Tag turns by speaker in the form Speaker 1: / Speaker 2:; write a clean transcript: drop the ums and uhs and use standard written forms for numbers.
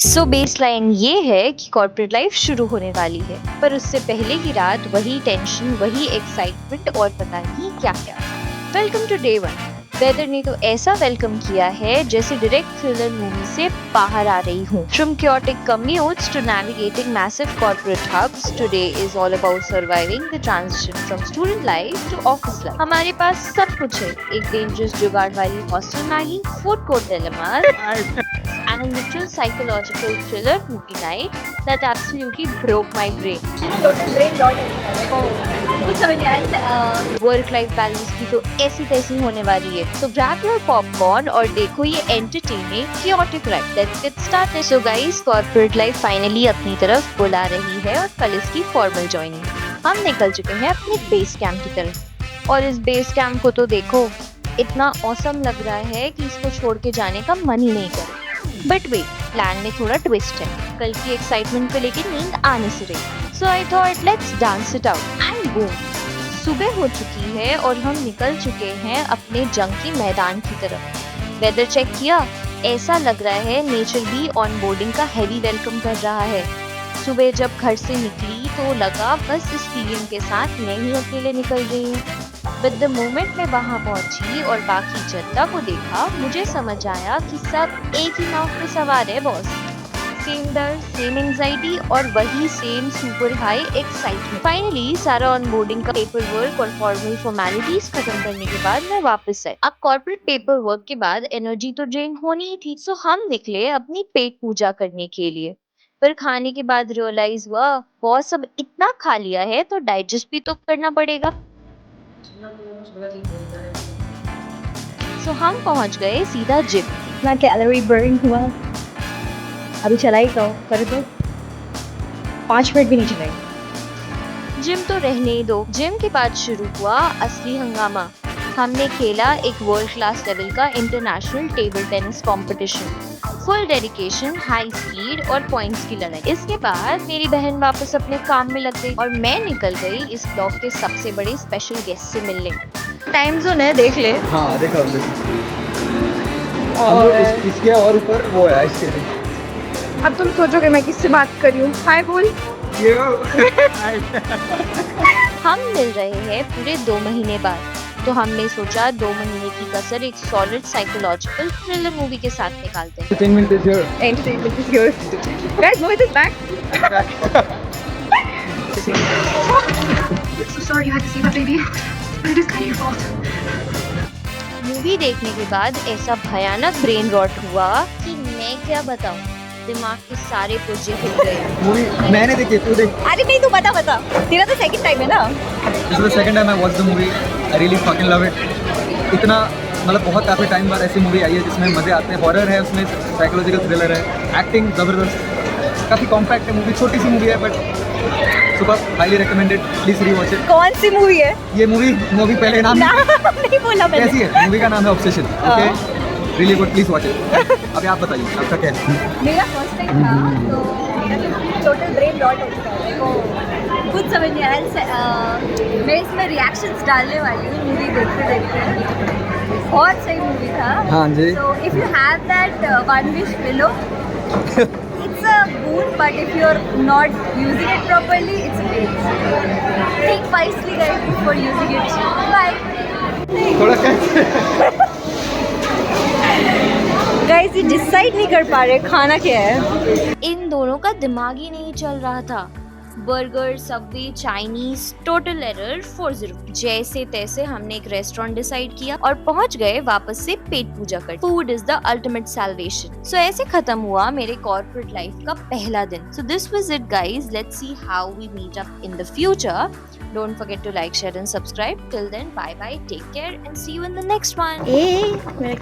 Speaker 1: सो baseline ये है कि कॉर्पोरेट लाइफ शुरू होने वाली है, पर उससे पहले की रात वही टेंशन, वही एक्साइटमेंट और पता नहीं क्या क्या। Welcome to day one. Weather ने तो ऐसा वेलकम किया है जैसे डायरेक्ट थ्रिलर मूवी से बाहर आ रही हूँ। From chaotic commutes to navigating massive corporate hubs, today is all about surviving the transition from student life to office life. हमारे पास सब कुछ है, एक डेंजरस जुगाड़ वाली hostel Maggi, food court dilemmas, and a literal psychological thriller movie night that absolutely broke my brain. Work life balance की तो ऐसी तैसी होने वाली है। So grab your popcorn और देखो ये entertaining chaotic ride. Let's get started. So guys, corporate life finally अपनी तरफ बुला रही है और कल इसकी formal joining। हम निकल चुके हैं अपने बेस कैंप की तरफ और इस बेस कैंप को तो देखो, इतना ऑसम लग रहा है कि इसको छोड़ के जाने का मन ही नहीं कर। बट वेट, प्लान में थोड़ा ट्विस्ट है। कल की एक्साइटमेंट को लेके नींद आ नहीं सी रही। So I thought let's dance it out and boom. सुबह हो चुकी है और हम निकल चुके हैं अपने जंग के मैदान की तरफ। वेदर चेक किया, ऐसा लग रहा है नेचर भी ऑन बोर्डिंग का हैवी वेलकम कर रहा है। सुबह जब घर से निकली तो लगा बस इस फीलिंग के साथ मैं ही अकेले निकल रही हूँ। बट द मोमेंट मैं वहाँ पहुंची और बाकी जनता को देखा, मुझे समझ आया कि सब एक ही नाव पे सवार है बॉस। सेम डर, सेम एंजाइटी और वही same super high excitement. Finally सारा ऑनबोर्डिंग का पेपर वर्क और फॉर्मल फॉर्मेलिटीज खत्म करने के बाद मैं वापस आई। अब कॉर्पोरेट पेपर वर्क के बाद एनर्जी तो ड्रेन होनी ही थी, सो हम निकले अपनी पेट पूजा करने के लिए। पर खाने के बाद रियलाइज हुआ बॉस अब इतना खा लिया है तो डाइजेस्ट भी तो करना पड़ेगा। सो हम पहुंच गए सीधा जिम।
Speaker 2: इतना कैलोरी बर्न हुआ, अभी चलाई तो कर दो, 5 मिनट भी नहीं चलाई।
Speaker 1: जिम तो रहने ही दो, जिम के बाद शुरू हुआ असली हंगामा। हमने खेला एक वर्ल्ड क्लास लेवल का international table tennis competition. Full dedication, high speed और पॉइंट्स की लड़ाई। इसके बाद मेरी बहन वापस अपने काम में लग गई और मैं निकल गई इस ब्लॉग के सबसे बड़े स्पेशल गेस्ट से मिलने। टाइम जोन है, देख ले।
Speaker 3: हाँ देखा और इसके और ऊपर वो है इसके।
Speaker 2: अब तुम सोचोगे मैं किससे बात कर रही हूँ। हाय बोल।
Speaker 1: हम मिल रहे हैं पूरे 2 महीने बाद, तो हमने सोचा 2 महीने की कसर एक सॉलिड साइकोलॉजिकल थ्रिलर मूवी के साथ निकालते हैं।
Speaker 3: Entertainment is here.
Speaker 2: Entertainment is yours. Guys, move this back.
Speaker 4: So sorry you had to see that baby, but it is kind of your fault.
Speaker 1: Movie देखने के बाद ऐसा भयानक ब्रेन रॉट हुआ कि मैं क्या बताऊं, दिमाग के सारे पुर्जे हिल गए।
Speaker 3: मूवी मैंने देखी, तू देख।
Speaker 2: अरे नहीं, तू बता तेरा तो सेकंड टाइम है ना।
Speaker 3: This is the second time I watched the movie. I really fucking love it. इतना मतलब बहुत काफ़ी टाइम बाद ऐसी मूवी आई है जिसमें मज़े आते हैं। हॉरर है उसमें, साइकोलॉजिकल थ्रिलर है, एक्टिंग ज़बरदस्त, काफ़ी कॉम्पैक्ट है मूवी, छोटी सी मूवी है but super highly recommended. Please rewatch it.
Speaker 2: कौन सी मूवी है?
Speaker 3: ये मूवी पहले नाम
Speaker 2: नहीं बोला मैंने।
Speaker 3: कैसी है? मूवी का नाम है obsession. Okay, really good, please watch it. अभी आप बताइए आपका क्या है?
Speaker 2: मेरा फर्स्ट टाइम था तो मेरा टोटल ब्रेन रॉट हो चुका है। मेरे को कुछ समझ नहीं आया। मैं इसमें रिएक्शंस डालने वाली हूँ मूवी देखते देखते। बहुत सही मूवी था।
Speaker 3: हाँ जी।
Speaker 2: So if you have that one wish pillow, it's a boon, but if you're not using it properly, it's a waste. Think wisely guys before using it. Bye.
Speaker 3: थोड़ा कैसे
Speaker 2: गाइस ये decide नहीं कर पा रहे खाना क्या है।
Speaker 1: इन दोनों का दिमाग ही नहीं चल रहा था। Burger, Subway, Chinese, total error 40। जैसे तैसे हमने एक रेस्टोरेंट डिसाइड किया और पहुंच गए वापस से पेट पूजा कर। Food is the ultimate salvation. So ऐसे खत्म हुआ मेरे कॉर्पोरेट लाइफ का पहला दिन। So this was it guys, let's see how we meet up in the future. Don't forget to like, share and subscribe. Till then, bye bye, take care and see you in the next one.
Speaker 2: मेरा